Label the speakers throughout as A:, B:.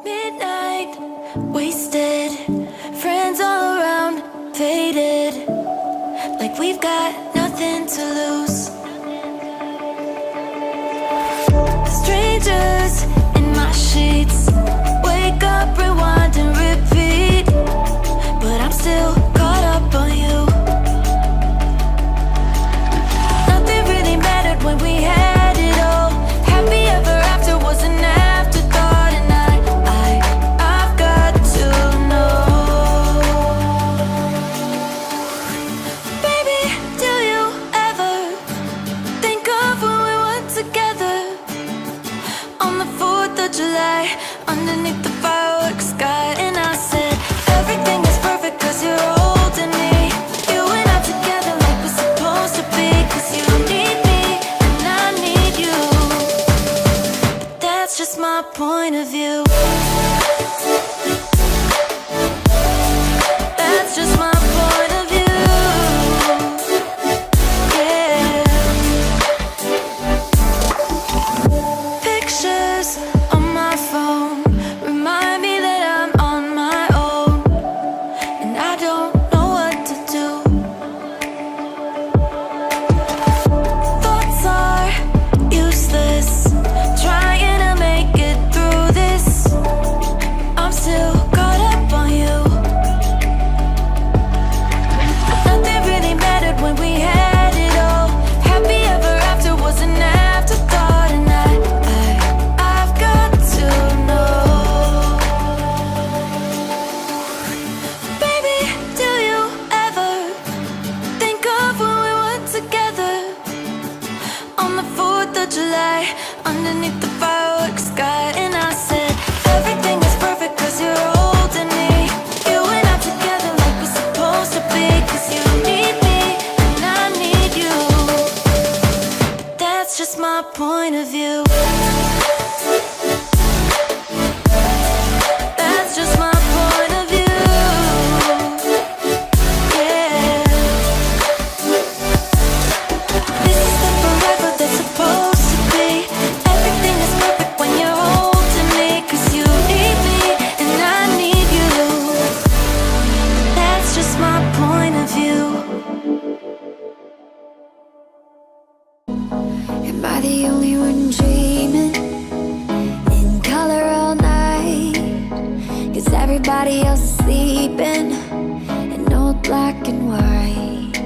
A: Midnight, wasted, friends all around, faded, like we've got nothing to lose. Strangers in my sheets, wake up, rewind and repeat, but I'm still caught up on you. Nothing really mattered when we had it all. Happy ever after was an afterthought, and I've got to know. Baby, do you ever think of when we were together on the 4th of July, underneath the fireworks sky? And I said, everything is perfect 'cause you're holding me. You and I together like we're supposed to be, 'cause you need me and I need you. But that's just my point of view. That's just my point of view. Yeah. Pictures on my phone remind me that I'm on my own, and I don't know what to do. Thoughts are useless, trying to make it through this. I'm still caught up on you. Nothing really mattered when we had it all. Happy ever after was an afterthought, and I've got to know. Baby, do you ever think of when we were together on the 4th of July, underneath the fireworks sky? And I said, everything is perfect 'cause you're holding me. You and I together like we're supposed to be, 'cause you need me and I need you. But that's just my point of view. That's just my point of view. Yeah. This is the forever that's supposed to be. Everything is perfect when you're holding me, 'cause you need me and I need you. That's just my point of view. Am I the only one dreaming in color all night? 'Cause everybody else is sleeping in old black and white,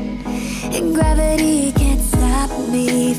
A: and gravity can't stop me